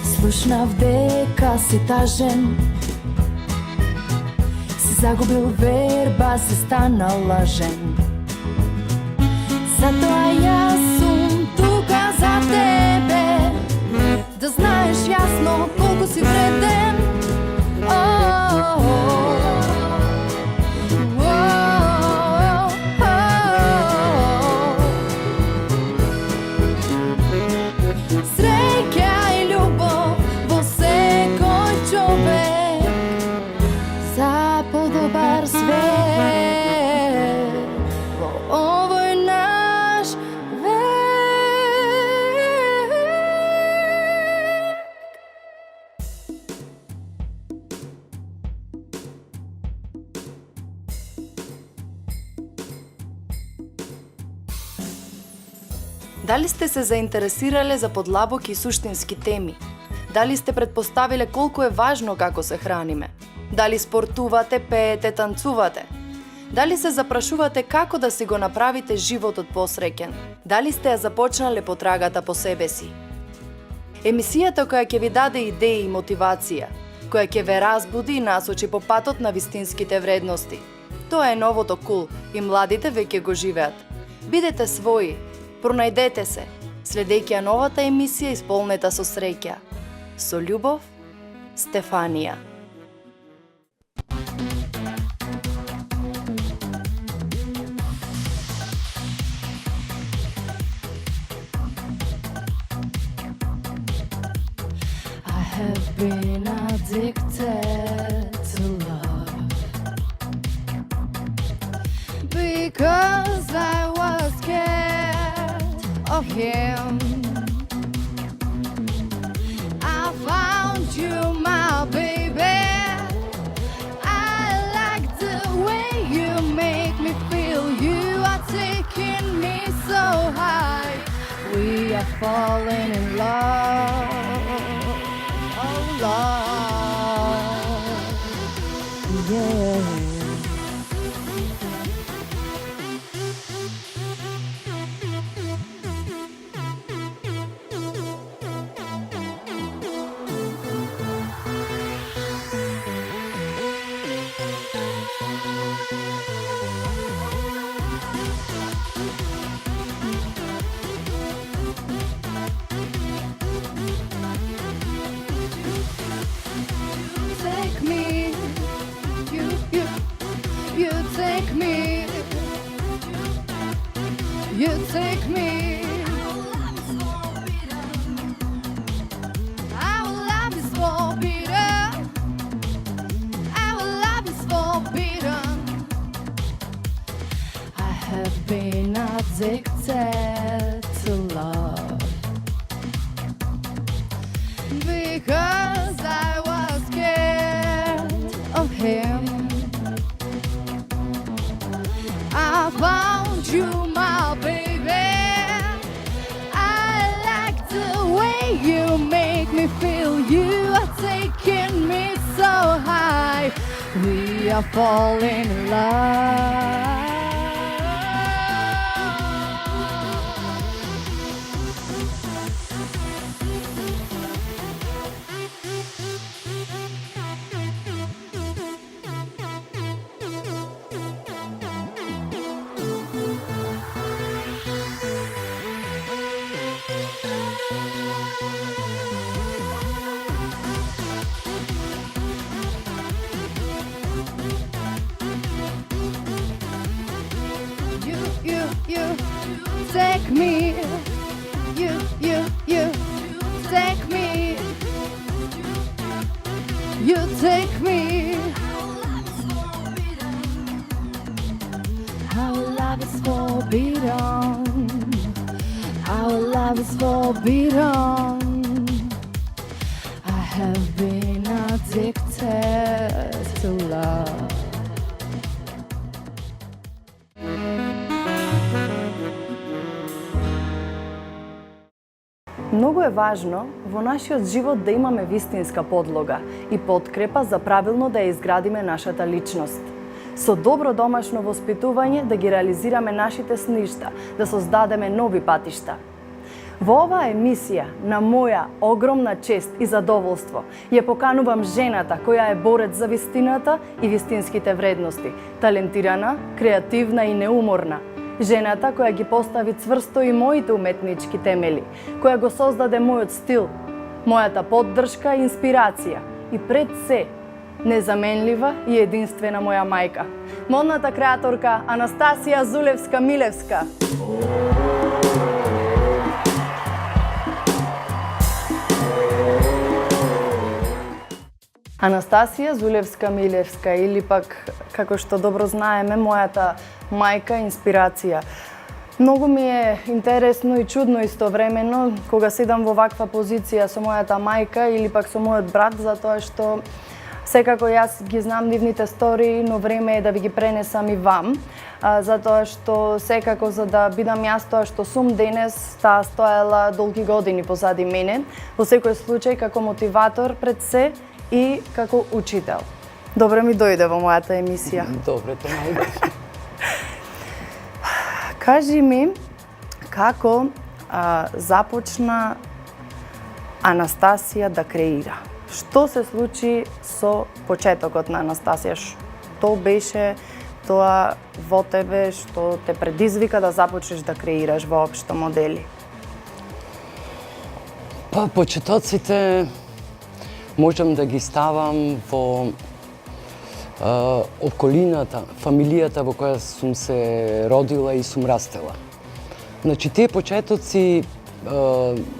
Слушнав дека си тажен, си загубил верба, си станал лажен. Затоа јас сум тука за тебе, да знаеш јасно колку си вреден. Среќа и љубов во секој човек, за подобар свет во овој наш век. Дали сте се заинтересирале за подлабоки и суштински теми? Дали сте предпоставиле колку е важно како се храниме? Дали спортувате, пеете, танцувате? Дали се запрашувате како да си го направите животот посреќен? Дали сте ја започнале потрагата по себе си? Емисијата која ќе ви даде идеи и мотивација, која ќе ве разбуди и насочи по патот на вистинските вредности. Тоа е новото кул и младите веќе го живеат. Бидете своји, пронајдете се, следејќи ја новата емисија исполнета со среќа. Со љубов, Стефанија. I have been addicted to love because I was scared of him. I found you, my baby. I like the way you make me feel. You are taking me so high. We are falling in love. Oh, love. Yeah. Take me, you take me, you take me. Our love is forbidden. Our love is forbidden. I have been addicted to love because I was scared of him. I found you, my baby. I like the way you make me feel. You are taking me so high. We are falling in love. You take me. You take me. You take me. Our love is forbidden. Our love is forbidden. I have been addicted to love. Многу е важно во нашиот живот да имаме вистинска подлога и подкрепа за правилно да ја изградиме нашата личност. Со добро домашно воспитување да ги реализираме нашите сништа, да создадеме нови патишта. Во оваа емисија, на моја огромна чест и задоволство, ја поканувам жената која е борец за вистината и вистинските вредности, талентирана, креативна и неуморна. Жената која ги постави цврсто и моите уметнички темели, која го создаде мојот стил, мојата поддршка и инспирација и пред се, незаменлива и единствена моја мајка. Модната креаторка Анастасија Зулевска-Милевска. Анастасија Зулевска-Милевска, или пак, како што добро знаеме, мојата мајка инспирација. Многу ми е интересно и чудно истовремено кога седам во ваква позиција со мојата мајка или пак со мојот брат, затоа што секако јас ги знам нивните истории, но време е да ви ги пренесам и вам, затоа што секако за да бидам јас тоа што сум денес, таа стоела долги години позади мене, во секој случај како мотиватор пред се и како учител. Добре ми дојде во мојата емисија. Добре, те најдеш. Кажи ми, како започна Анастасија да креира? Што се случи со почетокот на Анастасија? Што беше тоа во тебе што те предизвика да започнеш да креираш воопшто модели? Па, почетоците можам да ги ставам во околината, фамилијата во која сум се родила и сум растела. Значи, тие почетоци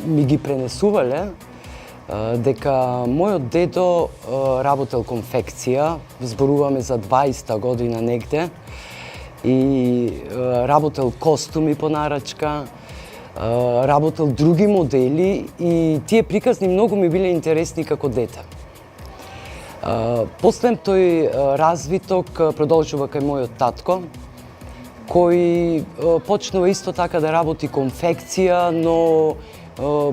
ми ги пренесувале дека мојот дедо работел конфекција, зборуваме за 20-та година негде, и работел костуми по нарачка, работел други модели и тие приказни многу ми биле интересни како дете. После тој развиток продолжува кај мојот татко, кој почнува исто така да работи конфекција, но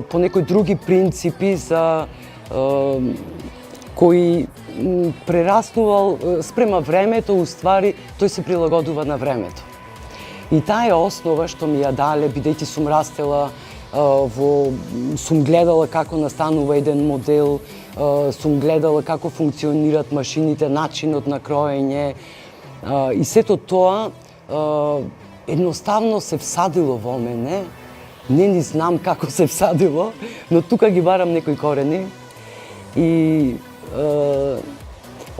по некои други принципи за кои прераснувал спрема времето, уствари тој се прилагодува на времето. И таа е основа што ми ја дале, бидејќи сум растела сум гледала како настанува еден модел, сум гледала како функционират машините, начинот на кроење и сето тоа едноставно се всадило во мене. Не ни знам како се всадило, но тука ги барам некои корени. И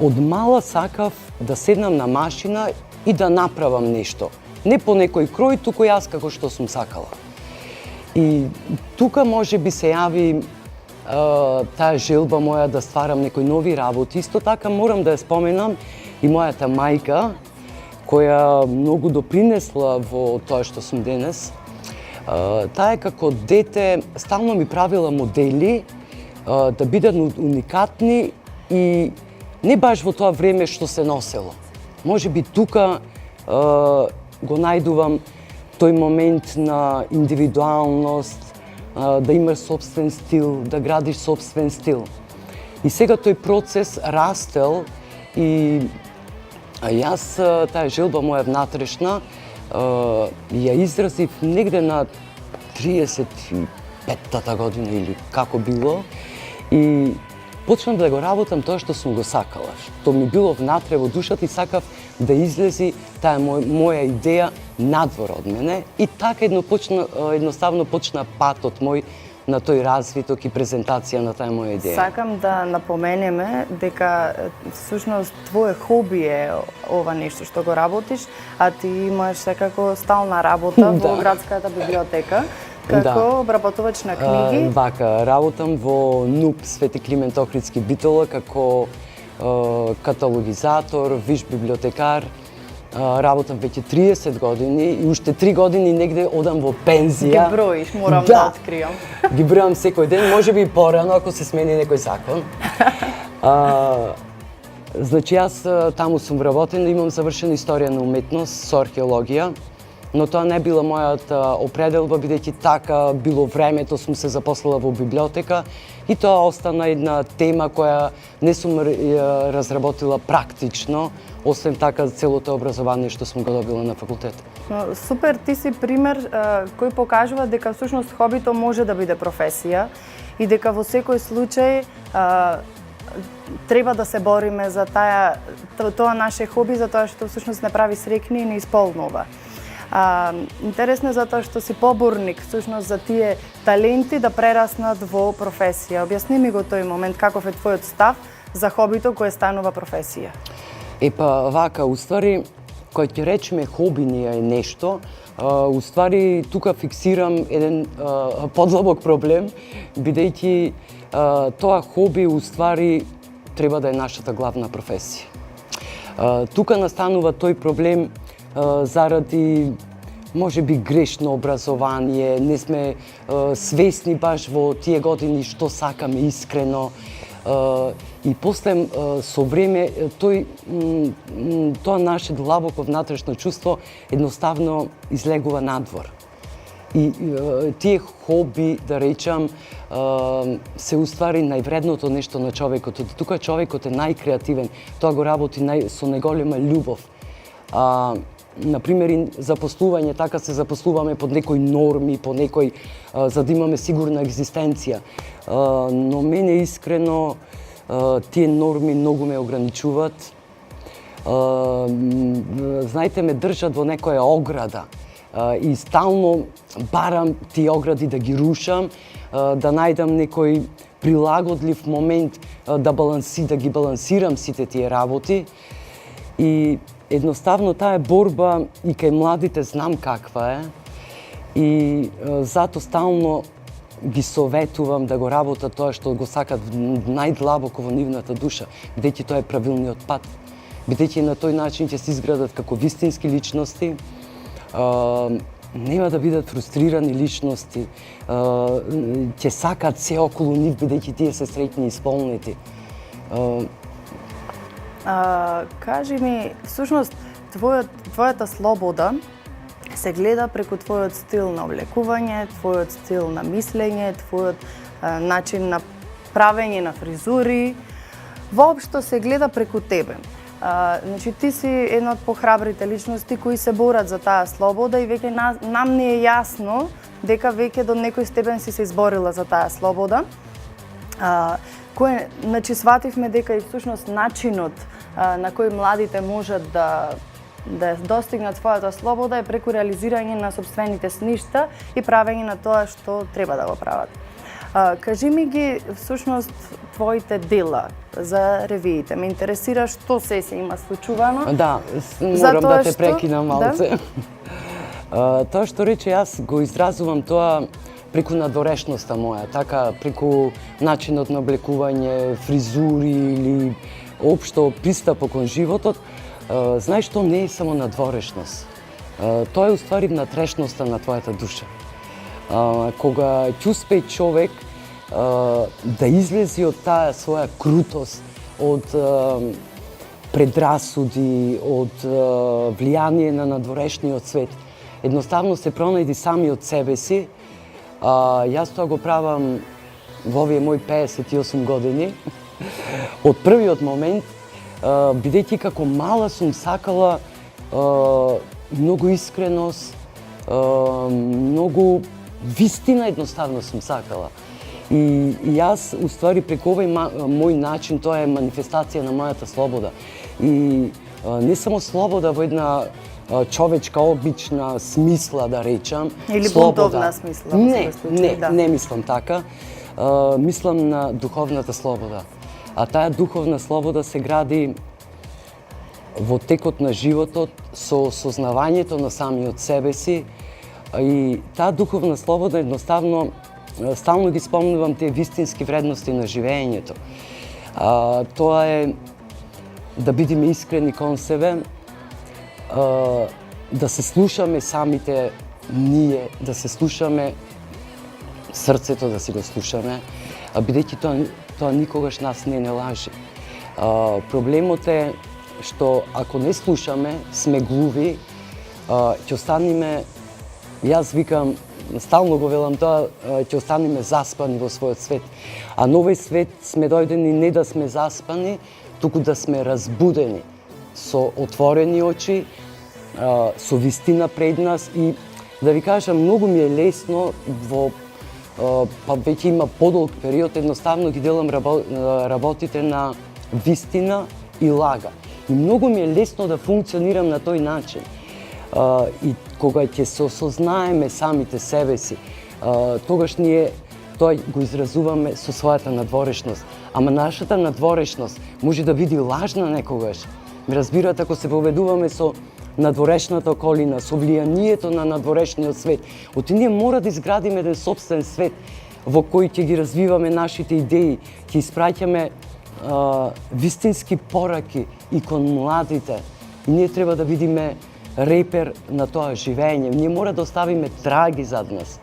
од мала сакав да седнам на машина и да направам нешто. Не по некој крој, туку јас како што сум сакала. И тука може би се јави таа желба моја да стварам некои нови работи. Исто така морам да ја споменам и мојата мајка, која многу допринесла во тоа што сум денес. Таа е како дете стално ми правила модели да бидат уникатни и не баш во тоа време што се носело. Може би тука го најдувам тој момент на индивидуалност, да имаш собствен стил, да градиш собствен стил. И сега тој процес растел и јас таа желба моја внатрешна ја изразив негде на 35-та година или како било и почнав да го работам тоа што сум го сакала, што ми било внатре во душата и сакав да излези таа моја идеја надвор од мене и така едноставно почна патот мој на тој развиток и презентација на таа моја идеја. Сакам да напоменеме дека всушност твое хоби е ова нешто што го работиш, а ти имаш секако стална работа во градската библиотека како обработувач на книги. Вака, работам во НУП Свети Климент Охридски Битола како каталогизатор, виш библиотекар. Работам веќе 30 години и уште 3 години негде одам во пензија. Ги броиш, морам да откриам. Ги бројам секој ден, може би и порано ако се смени некој закон. Значи јас таму сум вработен, имам завршена историја на уметност со археологија, но тоа не била мојата определба, бидејќи така било времето, сум се запослала во библиотека и тоа остана една тема која не сум разработила практично освен така целото образование што сум го добила на факултет. Но, супер, ти си пример кој покажува дека всушност хобито може да биде професија и дека во секој случај треба да се бориме за тоа наше хоби, за тоа што всушност не прави срекни и не исполнува. Интересно е затоа што си поборник всушност за тие таленти да прераснат во професија. Објасни ми го тој момент, каков е твојот став за хобито кое станува професија? Епа, вака, уствари, кој ќе речеме хоби не е нешто, уствари тука фиксирам еден подлабок проблем, бидејќи тоа хоби уствари треба да е нашата главна професија. Тука настанува тој проблем заради може би грешно образование, не сме свесни баш во тие години што сакаме искрено. И после со време тоа наше длабоко внатрешно чувство едноставно излегува надвор. И тие хоби, да речам, се уствари највредното нешто на човекот. Тука човекот е најкреативен, тоа го работи со најголема љубов. Например, запослување, така се запослуваме под некои норми, по некој, за да имаме сигурна екзистенција. Но мене искрено тие норми многу ме ограничуваат. Знаете, ме држат во некоја ограда и стално барам тие огради да ги рушам, да најдам некој прилагодлив момент да ги балансирам сите тие работи. И едноставно таа борба и кај младите знам каква е и затоа стално ги советувам да го работат тоа што го сакат најдлабоко во нивната душа, бидејќи тоа е правилниот пат, бидејќи на тој начин ќе се изградат како вистински личности, нема да бидат фрустрирани личности, ќе сакат се околу нив бидејќи тие се среќни и исполнети. Кажи ми, всушност, твојата слобода се гледа преку твојот стил на облекување, твојот стил на мислење, твојот начин на правење на фризури. Воопшто се гледа преку тебе. Значи, ти си една од похрабрите личности кои се борат за таа слобода и веќе нам не е јасно дека веќе до некој степен си се изборила за таа слобода. Значи, свативме дека и всушност начинот на кој младите можат да достигнат својата слобода е преку реализирање на сопствените сништа и правење на тоа што треба да го прават. Кажи ми ги всушност твоите дела за ревиите. Ме интересира што се има случувано. Да, морам да те прекинам малце. Да? Тоа што рече, јас го изразувам тоа преку надворешноста моја, така преку начинот на облекување, фризури или општо пристапот кон животот. Знаеш што не е само надворешност. Тоа е уствари внатрешноста на твојата душа. Кога ќе успее човек да излези од таа своја крутост, од предрасуди, од влијание на надворешниот свет, едноставно се пронајди сами од себе си. Јас тоа го правам во овие мои 58 години. Од првиот момент, бидејќи како мала сум сакала многу искреност, многу вистина едноставно сум сакала. И јас, уствари, преку овој мој начин, тоа е манифестација на мојата слобода. И не само слобода во една човечка, обична смисла, да речам. Или бунтовна смисла. Не мислам така. Мислам на духовната слобода. А таа духовна слобода се гради во текот на животот со осознавањето на самиот себе си. И таа духовна слобода едноставно стално ги спомнувам тие вистински вредности на живеењето. Тоа е да бидеме искрени кон себе, да се слушаме самите ние, да се слушаме срцето, да си го слушаме, бидејќи тоа никогаш нас не лажи. Проблемот е што ако не слушаме, сме глуви, ќе останеме, јас викам, стално го велам тоа, ќе останеме заспани во својот свет. А на овој свет сме дојдени не да сме заспани, туку да сме разбудени со отворени очи, со вистина пред нас и да ви кажам, многу ми е лесно во па веќе има подолг период, едноставно ги делам работите на вистина и лага. И многу ми е лесно да функционирам на тој начин. И кога ќе се осознаеме самите себе си, тогаш ние тоа го изразуваме со својата надворешност. Ама нашата надворешност може да биде лажна некогаш. Ме разбирате, ако се поведуваме со надворешната околина, со влијанието на надворешниот свет. Оти ние мора да изградиме еден собствен свет во кој ќе ги развиваме нашите идеи, ќе испраќаме вистински пораки и кон младите. И ние треба да видиме репер на тоа живење. Ние мора да оставиме траги зад нас.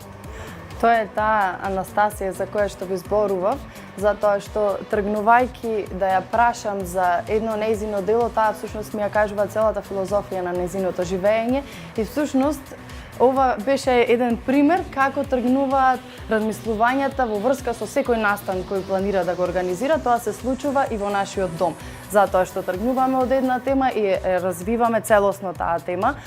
Тоа е таа Анастасија за која што ви зборував, затоа што тргнувајќи да ја прашам за едно нејзино дело, таа всушност ми ја кажува целата филозофија на нејзиното живење и всушност ова беше еден пример како тргнуваат размислувањата во врска со секој настан кој планира да го организира. Тоа се случува и во нашиот дом, затоа што тргнуваме од една тема и развиваме целосно таа тема.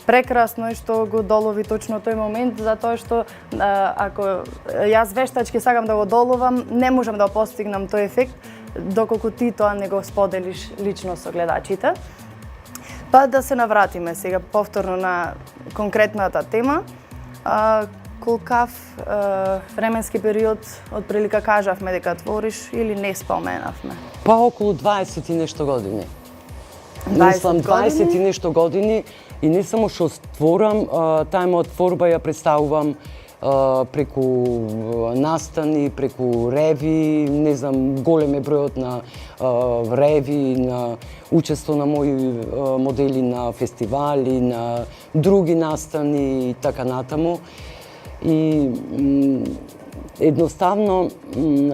Прекрасно е што го долови точно тој момент, затоа што ако јас вештачки сакам да го доловам, не можам да постигнам тој ефект доколку ти тоа не го споделиш лично со гледачите. Па да се навратиме сега повторно на конкретната тема. Колкав временски период од прилика кажавме дека твориш или не споменавме? Па околу 20 и нешто години. Мислам 20 и нешто години и не само што створам, таа моја творба ја представувам преку настани, преку реви, не знам, голем е бројот на реви, на учество на мои модели на фестивали, на други настани и така натаму. И едноставно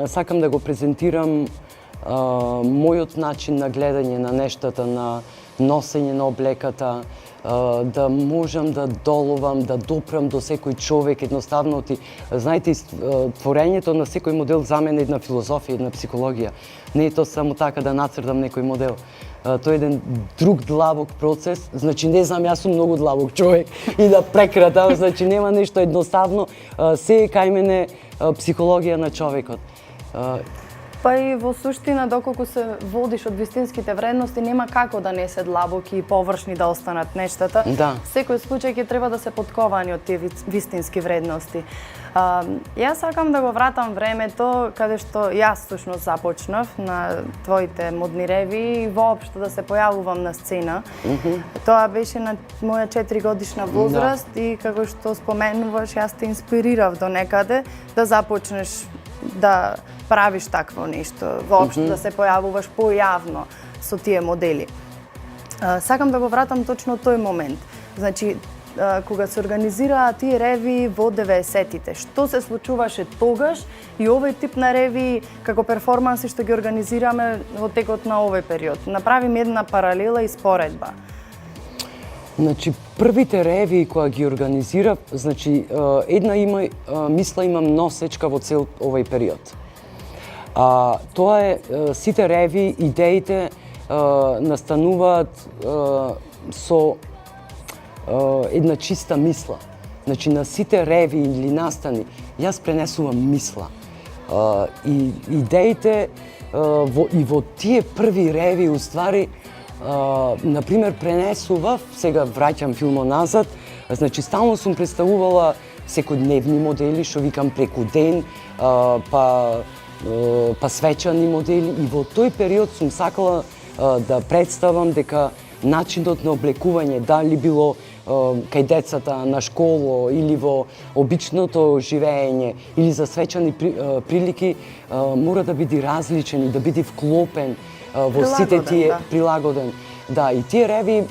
сакам да го презентирам мојот начин на гледање на нештата, на носење на облеката, да можам да доловам, да допрам до секој човек, едноставно знаете, творењето на секој модел за мене е една филозофија, една психологија. Не е тоа само така да нацртам некој модел. Тоа е еден друг длабок процес, значи не знам, јас сум многу длабок човек и да прекратам, значи нема нешто едноставно, се е кај мене психологија на човекот. Па и во суштина, доколку се водиш од вистинските вредности, нема како да не се длабоки и површни да останат нештата. Да. Секој случај ќе треба да се подковани од тие вистински вредности. Јас сакам да го вратам времето каде што јас всушност започнав на твоите модни реви и воопшто да се појавувам на сцена. Тоа беше на моја 4-годишна возраст и како што споменуваш, јас те инспирирав до некаде да започнеш да правиш такво нешто, воопшто да се појавуваш појавно со тие модели. Сакам да го вратам точно тој момент. Значи, кога се организираа тие реви во 90-тите, што се случуваше тогаш и овој тип на реви како перформанси што ги организираме во текот на овој период? Направим една паралела и споредба. Значи, првите реви кои ги организирав, значи, една мисла имам носечка во цел овој период. Тоа е, сите реви, идеите настануваат со една чиста мисла. Значи, на сите реви или настани, јас пренесувам мисла. И идеите и во тие први реви, уствари, например, пренесував, сега враќам филмот назад, значи, стално сум представувала секојдневни модели, што викам преку ден, па свечани модели, и во тој период сум сакала да представам дека начинот на облекување, дали било кај децата на школо или во обичното живење или за свечани прилики, мора да биде различен и да биде вклопен во сите тие, прилагоден. Да, и тие реви,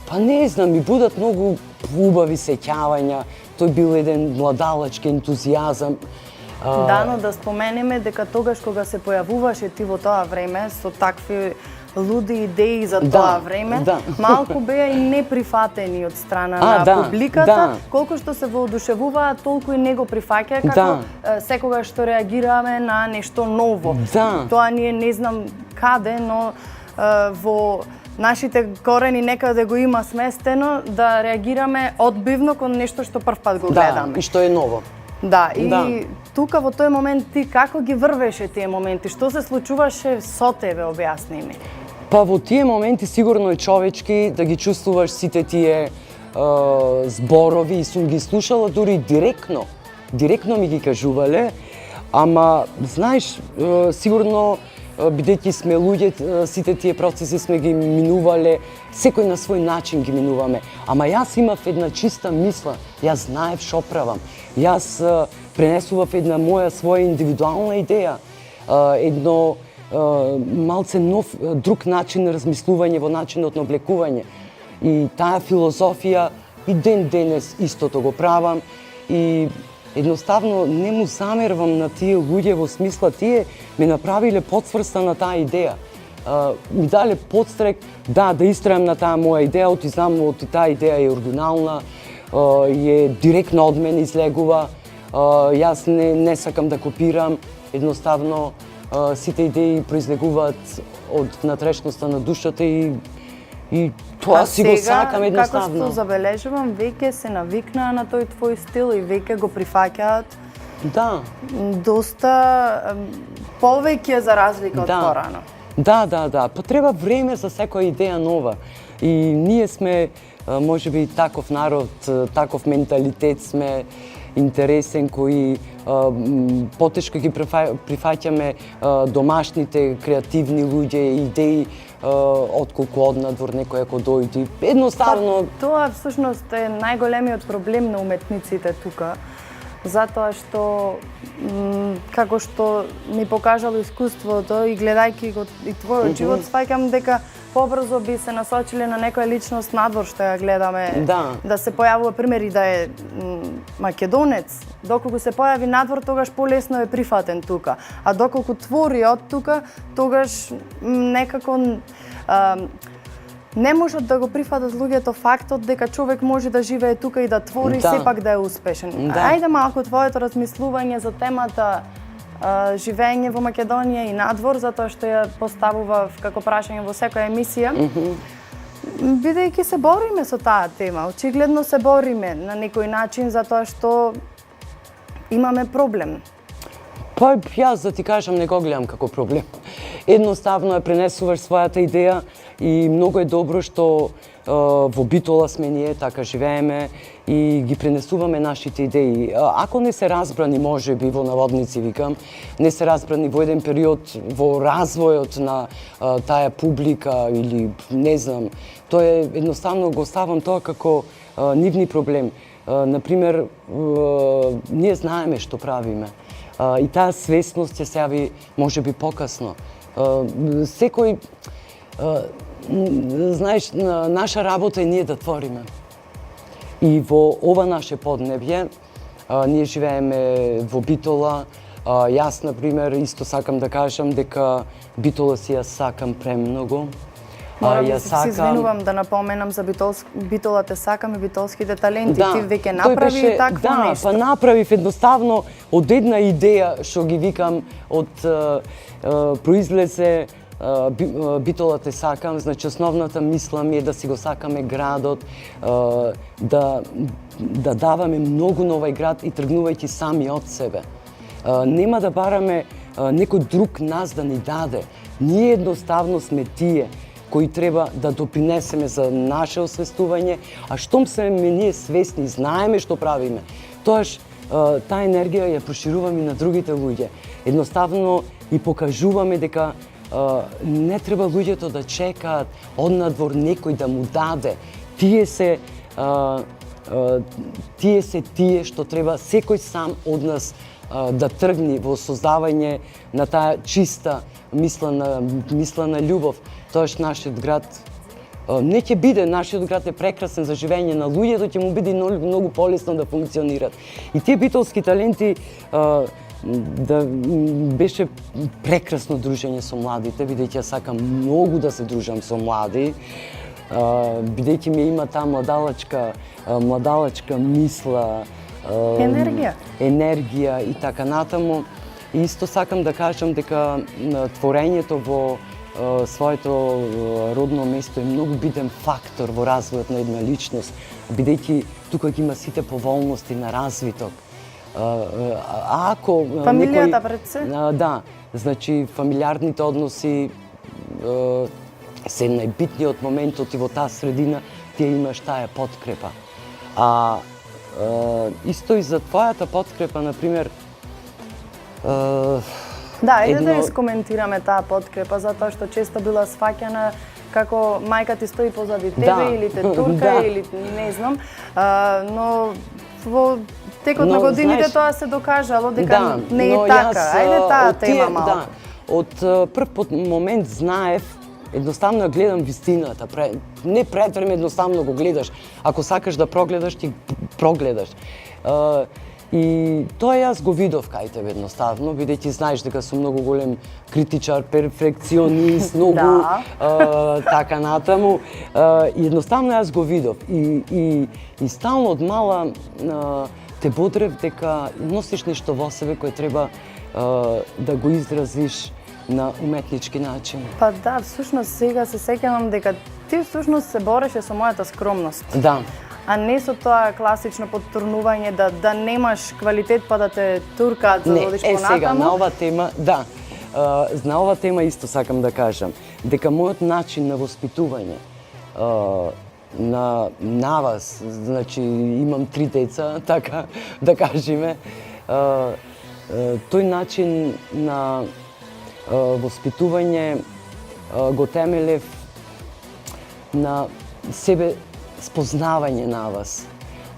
па не знам, ми будат многу убави сеќавања. Тој бил еден младалачки ентузијазам. Да, но да споменеме дека тогаш кога се појавуваше ти во тоа време со такви луди идеи за тоа време, малку беа и неприфатени од страна на публиката, колку што се воодушевуваат, толку и не го прифаќаат, како секогаш што реагираме на нешто ново. Тоа ние не знам каде, но во нашите корени некаде го има сместено, да реагираме одбивно кон нешто што прв пат го гледаме. Да, и што е ново. Да, и Да. тука во тој момент ти како ги врвеше тие моменти? Што се случуваше со тебе, објасни ми? Па во тие моменти сигурно е човечки да ги чувствуваш сите тие зборови и сум ги слушала дури директно. Директно ми ги кажувале, ама знаеш, сигурно бидејќи сме луѓе, сите тие процеси сме ги минувале, секој на свој начин ги минуваме. Ама јас имав една чиста мисла, јас знаев шо правам. Јас пренесував една моја своја индивидуална идеја, едно малце нов, друг начин на размислување во начинот на облекување. И таа филозофија и ден денес истото го правам и едноставно не му замервам на тие луѓе во смисла тие ме направиле потврста на таа идеја. Ми дале подстрек да истрајам на таа моја идеја, оти знам оти таа идеја е оригинална, е директно од мене излегува. Јас не сакам да копирам, едноставно сите идеи произлегуваат од натрешноста на душата и тоа си го сакам едноставно. Како што забележувам, веќе се навикнаа на тој твој стил и веќе го прифаќаат. Да. Доста повеќе за разлика од порано. Да. Па треба време за секоја идеја нова. И ние сме, можеби, таков народ, таков менталитет сме, интересен, кои потешко ги прифаќаме домашните креативни луѓе, идеи, отколку однадвор некој ако дојди. Едноставно... Тоа всушност е најголемиот проблем на уметниците тука, затоа што како што ми покажало искуството и гледајќи го и твојот живот, сваќам дека побрзо би се насочиле на некоја личност надвор што ја гледаме, да се појавува примери да е македонец, доколку се појави надвор, тогаш полесно е прифатен тука, а доколку твори од тука, тогаш некако не можат да го прифатат луѓето фактот дека човек може да живее тука и да твори, сепак да е успешен. Ајде малку твоето размислување за темата живење во Македонија и надвор, затоа што ја поставував како прашање во секоја емисија. Бидејќи се бориме со таа тема, очигледно се бориме на некој начин затоа што имаме проблем. Па јас да ти кажам не го гледам како проблем. Едноставно ја пренесуваш својата идеја и многу е добро што во Битола сме ние, така живееме и ги пренесуваме нашите идеи. Ако не се разбрани, можеби во наводници викам, не се разбрани во еден период во развојот на таа публика или не знам, тоа е едноставно го ставам тоа како нивни проблем. Например, ние знаеме што правиме и таа свесност ќе се јави можеби покасно. Секој знаеш, наша работа е ние да твориме. И во ова наше поднебје, ние живееме во Битола, јас, например, исто сакам да кажам дека Битола си ја сакам премногу. Морам да се извинувам да напоменам за Битола те сакам и битолските таленти. Ти веќе направи такво нешто. Да, па направив едноставно од една идеја, што ги викам, произлезе Битола те сакам, значи основната мисла ми е да си го сакаме градот, да даваме многу на овај град и тргнувајќи сами од себе. Нема да бараме некој друг нас да ни даде. Ние едноставно сме тие кои треба да допринесеме за наше освестување, а штом се ние свесни, знаеме што правиме, тоаш таа енергија ја прошируваме и на другите луѓе. Едноставно и покажуваме дека не треба луѓето да чекаат однадвор некој да му даде. Тие се тие што треба секој сам од нас да тргни во создавање на таа чиста мислена љубов. Тоаш нашиот град не ќе биде, нашиот град е прекрасен за живење на луѓето, ќе му биде многу полесно да функционират. И тие битолски таленти да беше прекрасно дружење со младите, бидејќи ја сакам многу да се дружам со млади, бидејќи ми има таа младалачка мисла, енергија и така натаму. И исто сакам да кажам дека творењето во своето родно место е многу битен фактор во развојот на една личност, бидејќи тука ги има сите поволности на развиток. Ако Фамилијата пред се? Да, значи фамилиарните односи се најбитниот моментот и во таа средина ти имаш таа подкрепа. Исто и за твојата подкрепа, например, да, еде да искоментираме таа подкрепа, затоа што често била сваќана како мајка ти стои позади тебе или те турка или не знам, но во текот на годините тоа се докажало дека не е така. Ајде таа тема малку. Да, од прв момент знаев, едноставно ја гледам вистината. Не пред време едноставно го гледаш. Ако сакаш да прогледаш, ти прогледаш. И тоа јас го видов кај тебе едноставно, бидејќи знаеш дека сум многу голем критичар, перфекционист, многу така натаму. И едноставно јас го видов. И стално од мала те бодрев дека носиш нешто во себе кое треба да го изразиш на уметнички начин. Па да, всушност сега се сеќавам дека ти всушност се бореше со мојата скромност. Да. А не со тоа класично подтурнување да немаш квалитет па да те туркаат за да одиш понатаму. Сега на ова тема, да. На ова тема исто сакам да кажам дека мојот начин на воспитување на вас, значи имам 3 деца, така да кажеме, тој начин на воспитување го темелев на себе спознавање на вас.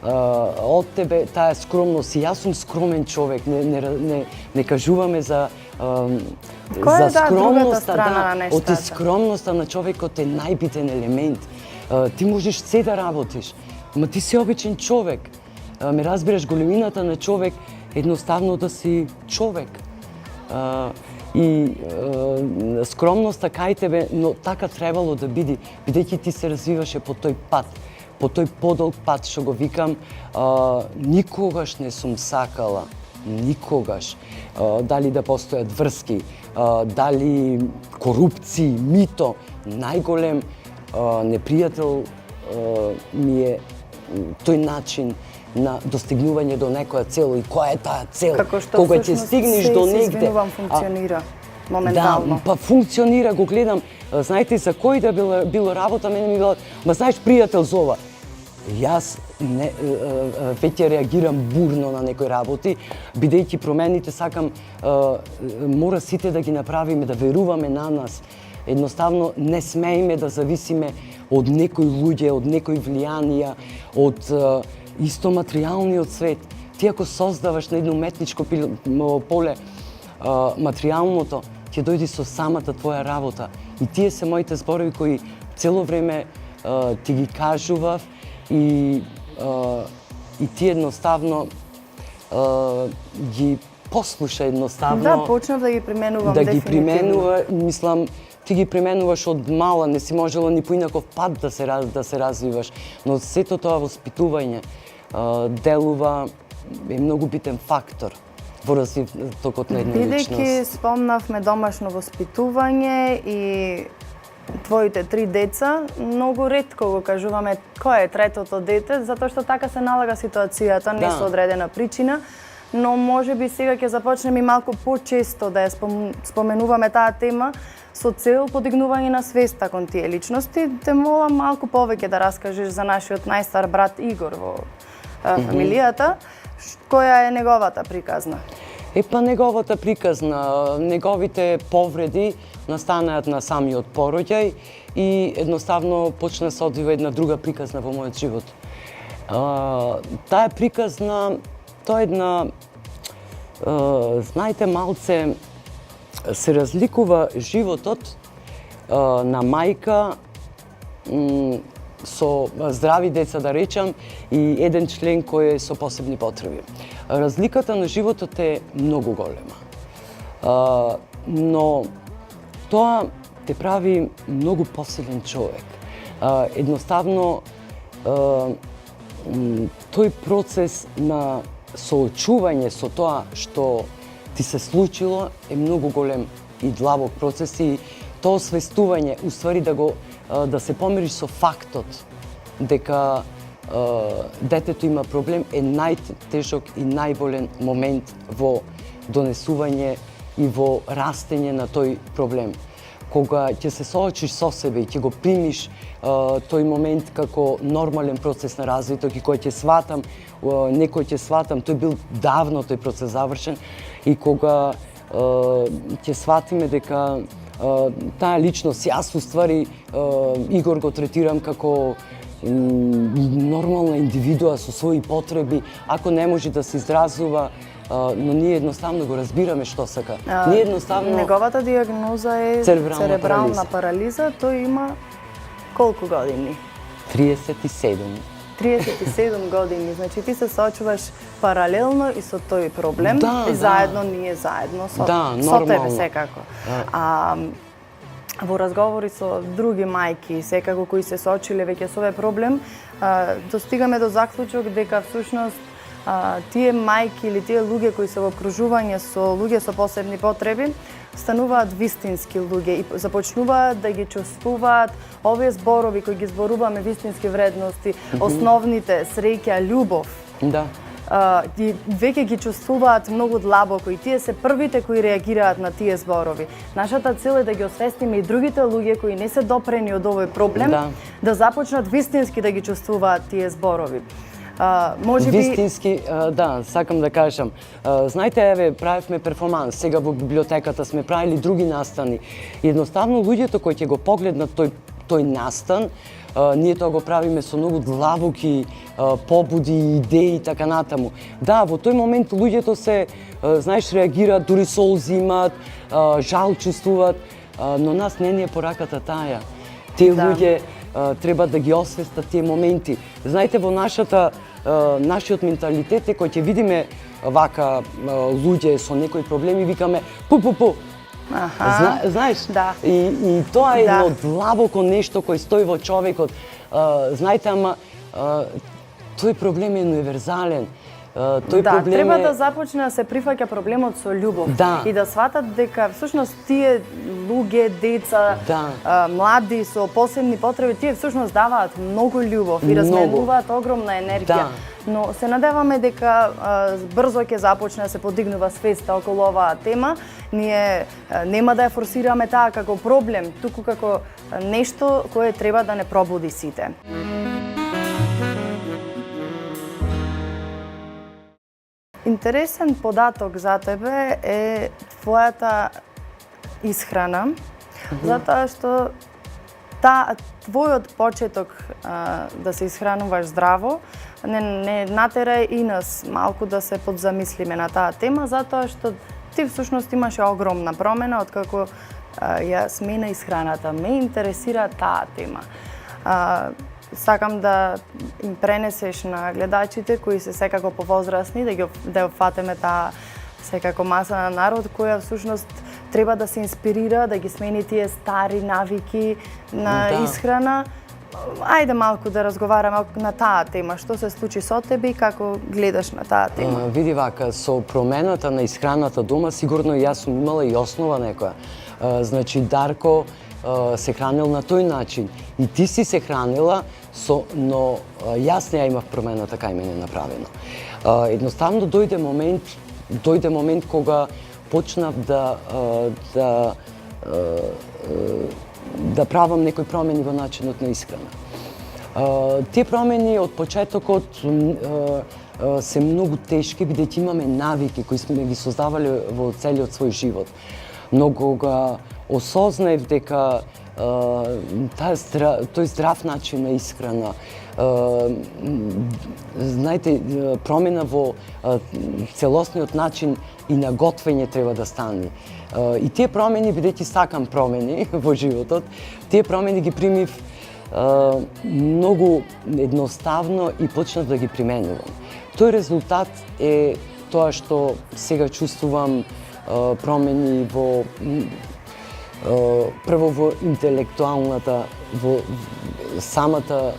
Од тебе таа скромност, и јас сум скромен човек, не кажуваме за скромноста, од скромноста на човекот е најбитен елемент. Ти можеш се да работиш, ма ти си обичен човек. Ме разбираш, големината на човек едноставно да си човек. И скромноста кај тебе, но така требало да биде, бидејќи ти се развиваше по тој пат, по тој подолг пат, што го викам, никогаш не сум сакала, никогаш, дали да постојат врски, дали корупција, мито, најголем непријател ми е тој начин на достигнување до некоја цел. И која е таа цел? Кога ќе стигнеш до негде. Извинувам, функционира моментално. Да, па функционира, го гледам. Знаете, за кој да било работа, мене ми било, ма знаеш, пријател зова. Јас веќе реагирам бурно на некои работи, бидејќи промените сакам, мора сите да ги направиме, да веруваме на нас. Едноставно не смееме да зависиме од некои луѓе, од некои влијанија, од исто материјалниот свет. Ти ако создаваш на едно уметничко поле материјалното, ќе дојде со самата твоја работа. И тие се моите зборови кои цело време ти ги кажував и ти едноставно ги послуша едноставно. Да, почнав да ги применувам да дефинитивно. Да ги применува, мислам, ти ги применуваш од мала, не си можела ни по инаков пат да се развиваш, но сето тоа воспитување делува е многу битен фактор во развитокот на една личност. Бидејќи спомнавме домашно воспитување и твоите 3 деца, многу ретко го кажуваме кој е третото дете, затоа што така се налага ситуацијата, не со одредена причина, но може би сега ќе започнеме и малку почесто да ја споменуваме таа тема со цел подигнување на свеста кон тие личности. Те молам малку повеќе да раскажеш за нашиот најстар брат Игор во фамилијата, која е неговата приказна? Па неговата приказна, неговите повреди настанаат на самиот пороѓај и едноставно почна се одвива една друга приказна во мојот живот. Таа приказна, тоа е една, знаете, малце се разликува животот на мајка со здрави деца, да речам, и еден член кој е со посебни потреби. Разликата на животот е многу голема. Но тоа те прави многу посилен човек. Едноставно, тој процес на соочување со тоа што ти се случило е многу голем и длабок процес и тоа освестување, уствари да се помириш со фактот дека детето има проблем е најтежок и најболен момент во донесување и во растење на тој проблем. Кога ќе се соочиш со себе и ќе го примиш тој момент како нормален процес на развиток и кој ќе сватам, некој ќе сватам, тој бил давно тој процес завршен и кога ќе сватиме дека таа личност, јас уствари Игор го третирам како нормална индивидуа со своји потреби, ако не може да се изразува, но ние едноставно го разбираме што сака. Ние едноставно Неговата диагноза е церебрална парализа. Тој има колку години? 37. 37 години. Значи ти се соочуваш паралелно и со тој проблем, и заедно ние заедно со тебе секако. Во разговори со други мајки, секако кои се соочиле веќе со овој проблем, достигаме до заклучок дека всушност тие мајки или тие луѓе кои се во окружување со луѓе со посебни потреби стануваат вистински луѓе и започнуваат да ги чувствуваат овие зборови кои ги зборуваме, вистински вредности, основните среќа, љубов. Да. И веќе ги чувствуваат многу длабоко и тие се првите кои реагираат на тие зборови. Нашата цел е да ги освестиме и другите луѓе кои не се допрени од овој проблем, да започнат вистински да ги чувствуваат тие зборови. Можеби... Вистински, да, сакам да кажам. Знаете, еве, правевме перформанс, сега во библиотеката сме правили други настани. И едноставно луѓето кои ќе го погледнат тој настан, ние тоа го правиме со многу длабоки побуди, идеи и така натаму. Да, во тој момент луѓето се, знаеш, реагираат, дури солзи имаат, жал чувствуваат, но нас не ни е пораката таа. Тие луѓе треба да ги освестат тие моменти. Знаете, во нашиот менталитет е кој ќе видиме вака луѓе со некои проблеми, викаме пу. Знаеш? Да. И тоа е едно длабоко нешто кој стои во човекот. Знаете, ама тој проблем е универзален. Треба да започне да се прифаќа проблемот со љубов и да сватат дека всушност тие луѓе, деца, млади со посебни потреби, тие всушност даваат многу љубов и разменуваат огромна енергија. Но се надеваме дека брзо ќе започне да се подигнува свеста околу оваа тема. Ние нема да ја форсираме таа како проблем, туку како нешто кое треба да не пробуди сите. Интересен податок за тебе е твојата исхрана, затоа што твојот почеток да се исхрануваш здраво не натера и нас малку да се подзамислиме на таа тема, затоа што ти всушност имаше огромна промена откако ја смена исхраната. Ме интересира таа тема. Сакам да им пренесеш на гледачите кои се секако повозрасни, да фатеме таа секако маса на народ која всушност треба да се инспирира, да ги смени тие стари навики на исхрана. Ајде малку да разговараме на таа тема. Што се случи со тебе и како гледаш на таа тема? Види вака, со промената на исхраната дома, сигурно и јас сум имала и основа некоја. Значи, Дарко се хранил на тој начин. И ти си се хранила, но јас не ја имав промената кај мене направено. Едноставно дојде момент кога почнав да правам некои промени во начинот на исхрана. Тие промени од почетокот се многу тешки, бидејќи имаме навики кои сме ги создавале во целиот свој живот. Но кога осознаев дека тој здрав начин на исхрана, знаете, промена во целосниот начин и на готвење треба да стане. И тие промени, бидејќи сакам промени во животот, тие промени ги примив многу едноставно и почнав да ги применувам. Тој резултат е тоа што сега чувствувам промени во прво во интелектуалната, во самата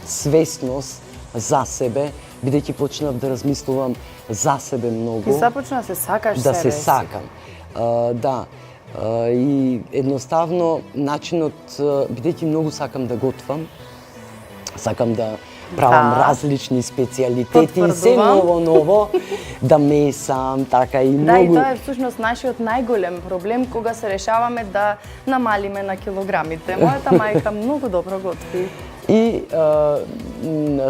свесност за себе, бидејќи почнав да размислувам за себе многу. И започна да се сакаш себе. Да се сакам. Да. И едноставно начинот, бидејќи многу сакам да готвам, сакам да правам различни специјалитети, се ново, да месам, така и многу... Да, и тоа е всушност нашиот најголем проблем кога се решаваме да намалиме на килограмите. Мојата мајка многу добро готви. И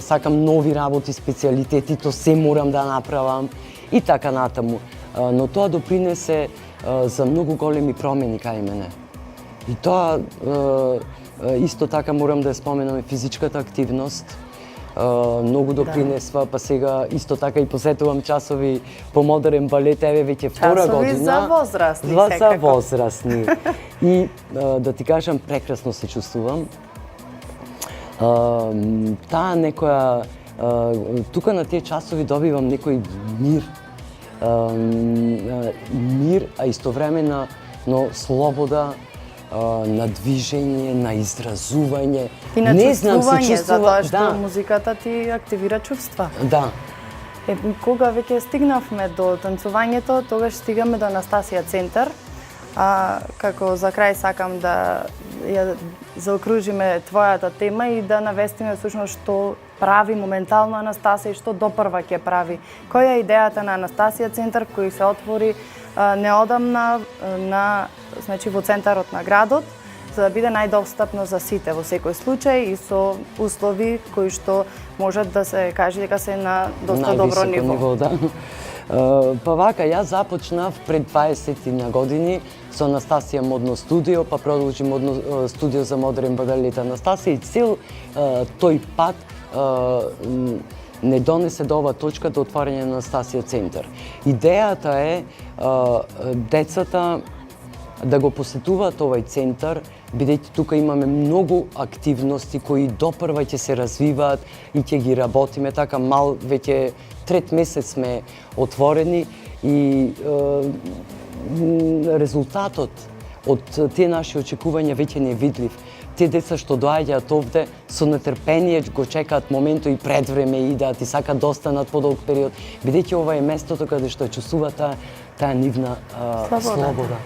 сакам нови работи, специјалитети, то се морам да направам и така натаму. Но тоа допринесе за многу големи промени кај мене. И тоа исто така морам да ја споменам физичката активност. Многу допринесва, па сега исто така и посетувам часови по модерен балет, еве веќе втора година. Часови за возрастни, секако. За возрастни. И да ти кажам, прекрасно се чувствувам. Таа некоја, тука на тие часови добивам некој мир. Мир, а истовремено слобода, на движење, на изразување. И на чувствување, затоа што музиката ти активира чувства. Да. Кога веќе стигнавме до танцувањето, тогаш стигаме до Анастасија центар. Како за крај сакам да ја заокружиме твојата тема и да навестиме всушност што прави моментално Анастасија и што допрва ќе прави. Која е идејата на Анастасија центар кој се отвори неодамна значи во центарот на градот, за да биде најдостапно за сите во секој случај и со услови кои што можат да се каже дека се на доста добро ниво. Да. Па вака, јас започнав пред 20 на години со Анастасија модно студио, па продолжи модно студио за модерен балет Анастасија и цел тој пат не донесе до оваа точка до отварање на Анастасија центар. Идејата е децата да го посетуваат овај центар, бидејќи тука имаме многу активности кои допрва ќе се развиваат и ќе ги работиме, така мал веќе трет месец сме отворени и резултатот од тие наши очекувања веќе не е видлив. Тие деца што доаѓаат овде со нетрпение го чекаат моментот и пред време идат и сакаат да останат подолг период, бидејќи ова е местото каде што чувствуваат таа нивна слобода.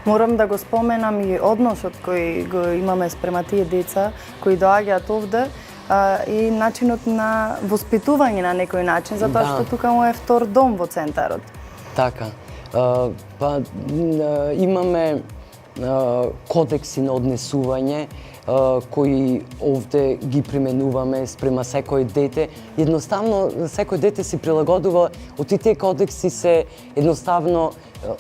Морам да го споменам и односот кој го имаме спрема тие деца кои доаѓаат овде и начинот на воспитување на некој начин, затоа што тука му е втор дом во центарот. Така. Па имаме кодекси на однесување кои овде ги применуваме спрема секој дете. Едноставно секој дете си прилагодува, од тие кодекси се едноставно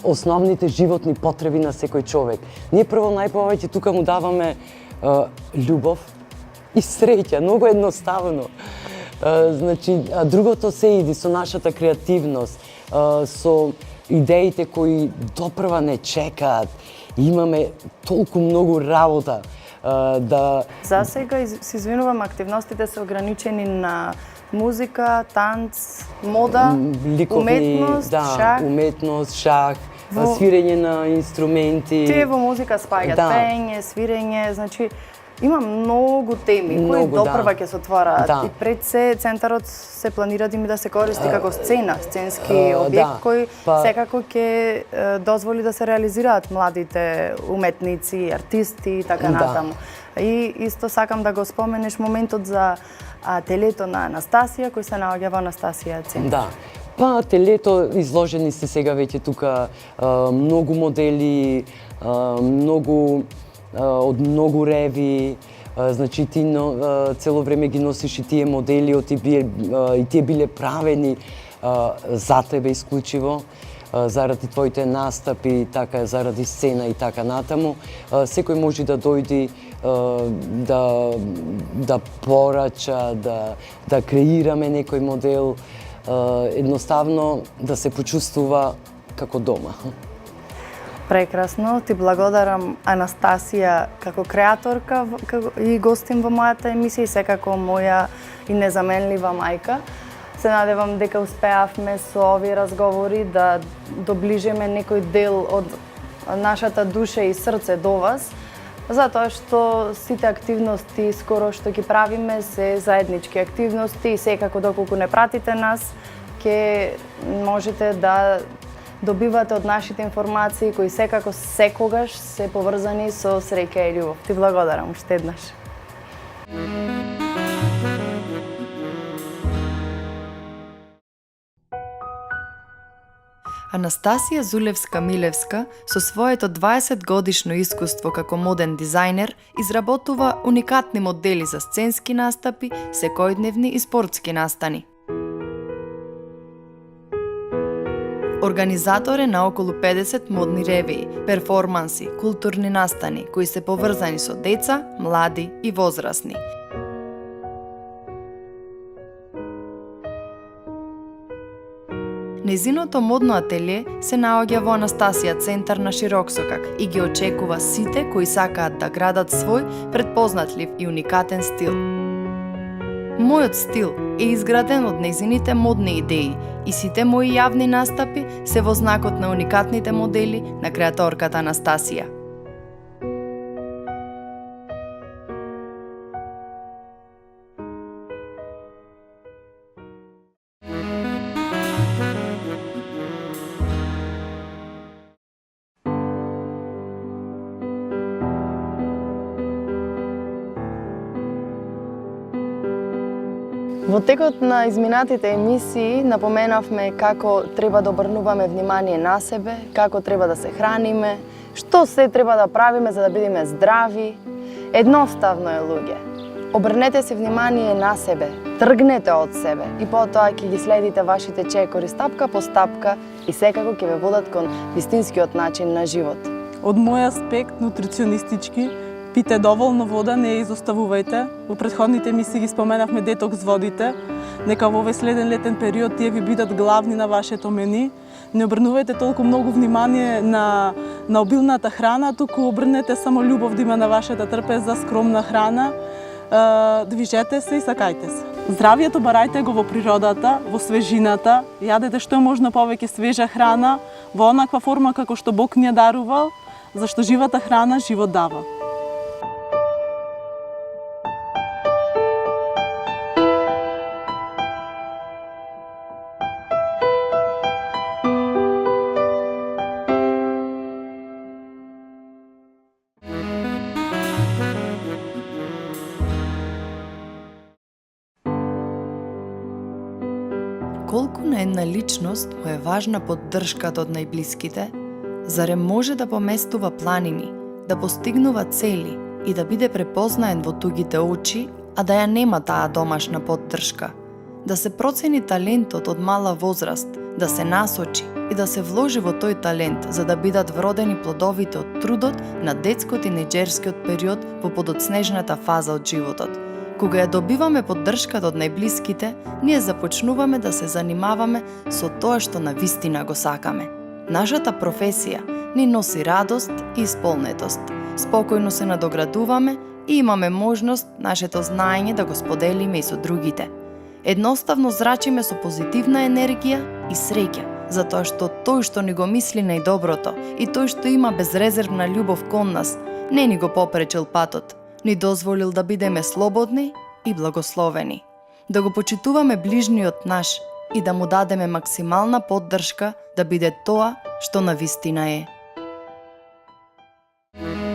основните животни потреби на секој човек. Ние прво најповеќе тука му даваме љубов и среќа, многу едноставно. Значи, другото се иди со нашата креативност, со идеите кои допрва не чекаат. Имаме толку многу работа да... За сега, се извинувам, активностите се ограничени на музика, танц, мода, уметност, шах. Уметност, шах, свирење на инструменти. Тие во музика спаѓаат пење, свирење, значи има многу теми кои допрва ќе се отвораат. И пред се центарот се планира да се користи како сцена, сценски објект кој секако ќе дозволи да се реализираат младите уметници, артисти и така натаму. И исто сакам да го споменеш моментот за ателието на Анастасија кој се наоѓа во Анастасија центар. Да. Па ателието изложени се сега веќе тука многу модели, од многу реви, значи ти цело време ги носиш и тие модели и тие биле правени за тебе исклучиво, заради твоите настапи, така заради сцена и така натаму. Секој може да дојди да порача, да креираме некој модел, едноставно да се почувствува како дома. Прекрасно, ти благодарам Анастасија како креаторка и гостин во мојата емисија и секако моја и незаменлива мајка. Се надевам дека успеавме со овие разговори да доближиме некој дел од нашата душа и срце до вас, затоа што сите активности скоро што ги правиме се заеднички активности и секако доколку не пратите нас, ќе можете да добивате од нашите информации кои секако секогаш се поврзани со среќа и љубов. Ти благодарам уште еднаш. Анастасија Зулевска-Милевска со своето 20-годишно искуство како моден дизајнер изработува уникатни модели за сценски настапи, секојдневни и спортски настани. Организатор е на околу 50 модни ревии, перформанси, културни настани кои се поврзани со деца, млади и возрастни. Незиното модно ателие се наоѓа во Анастасија центар на Широксокак и ги очекува сите кои сакаат да градат свој предпознатлив и уникатен стил. Мојот стил е изграден од незините модни идеи и сите мои јавни настапи се во знакот на уникатните модели на креаторката Анастасија. Во текот на изминатите емисии напоменавме како треба да обрнуваме внимание на себе, како треба да се храниме, што се треба да правиме за да бидеме здрави. Едноставно е, луѓе. Обрнете си внимание на себе, тргнете од себе и потоа ќе ги следите вашите чекори стапка по стапка и секако ќе ве водат кон вистинскиот начин на живот. Од мој аспект нутриционистички, пите доволно вода, не ја изоставувајте. Во претходните емисии ги споменавме детокс водите. Нека во овој следен летен период тие ви бидат главни на вашето мени. Не обрнувајте толку многу внимание на обилната храна, туку обрнете само љубов да има на вашата трпеза, скромна храна. Движете се и сакајте се. Здравието барајте го во природата, во свежината. Јадете што е можно повеќе свежа храна, во онаква форма како што Бог ни ја дарувал, зашто живата храна живот дава. Колку на една личност му е важна поддршката од најблиските, зарем може да поместува планини, да постигнува цели и да биде препознаен во тугите очи, а да ја нема таа домашна поддршка, да се процени талентот од мала возраст, да се насочи и да се вложи во тој талент за да бидат вродени плодовите од трудот на детско-тинеџерскиот период во подоцнежната фаза од животот. Кога ја добиваме поддршката од најблиските, ние започнуваме да се занимаваме со тоа што навистина го сакаме. Нашата професија ни носи радост и исполнетост. Спокојно се надоградуваме и имаме можност нашето знаење да го споделиме и со другите. Едноставно зрачиме со позитивна енергија и среќа, затоа што тој што ни го мисли најдоброто и тој што има безрезервна љубов кон нас, не ни го попречил патот, ни дозволил да бидеме слободни и благословени. Да го почитуваме ближниот наш и да му дадеме максимална поддршка да биде тоа што навистина е. I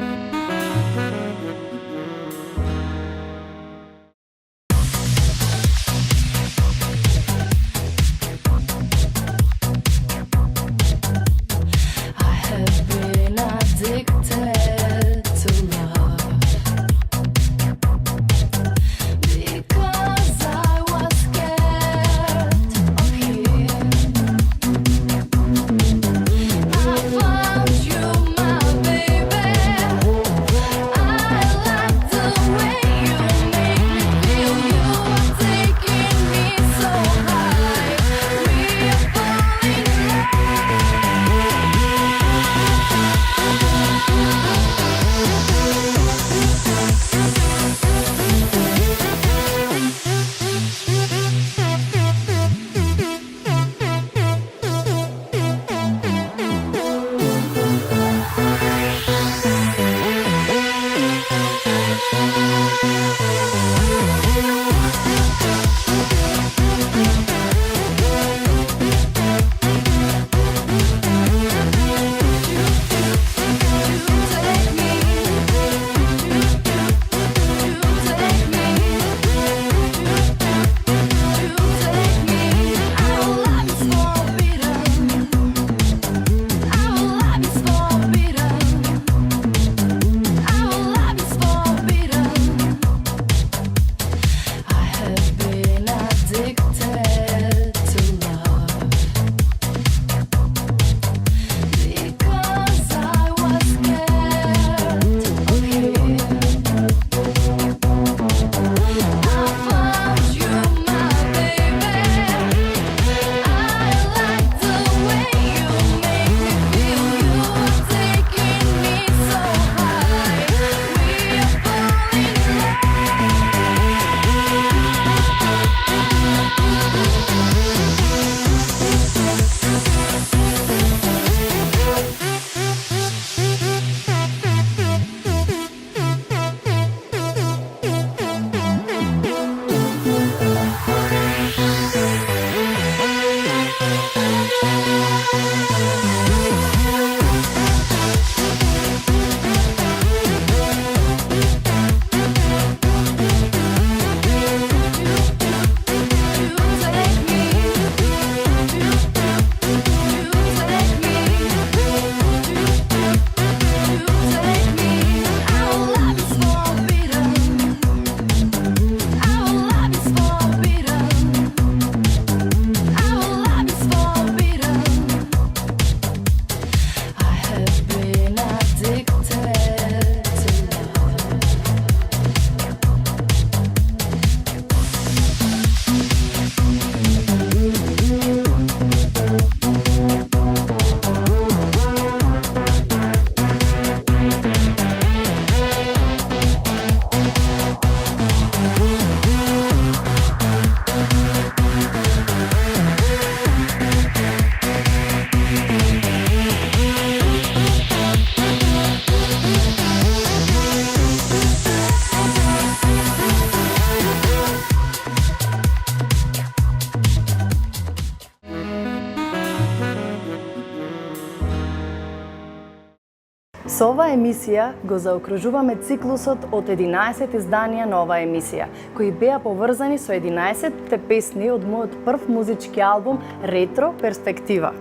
Со оваа емисија го заокружуваме циклусот од 11 изданија на оваа емисија, кои беа поврзани со 11 песни од мојот прв музички албум Ретро Перспектива.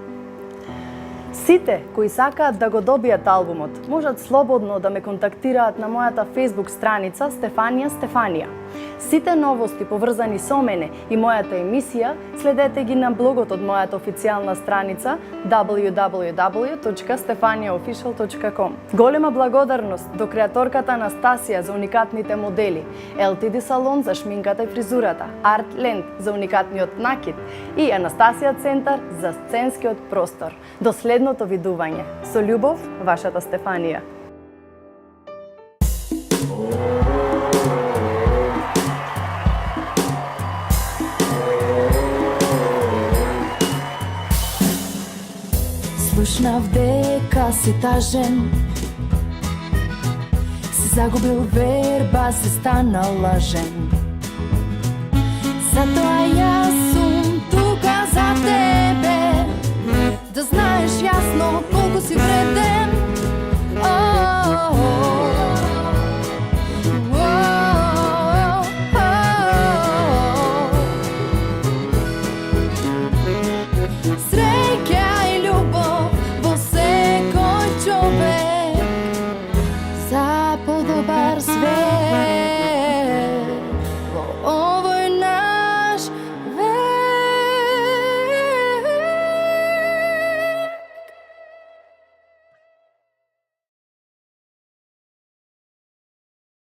Сите кои сакаат да го добијат албумот, можат слободно да ме контактираат на мојата Facebook страница Стефанија Стефанија. Сите новости поврзани со мене и мојата емисија следете ги на блогот од мојата официјална страница www.stefaniaofficial.com. Голема благодарност до креаторката Анастасија за уникатните модели, LTD салон за шминката и фризурата, Art Land за уникатниот накид и Анастасија Центар за сценскиот простор. До следното видување. Со љубов, вашата Стефанија. Слушнав дека си тажен, си загубил верба, си станал лажен. Затоа јас сум тука за тебе, да знаеш јасно колку си вреден.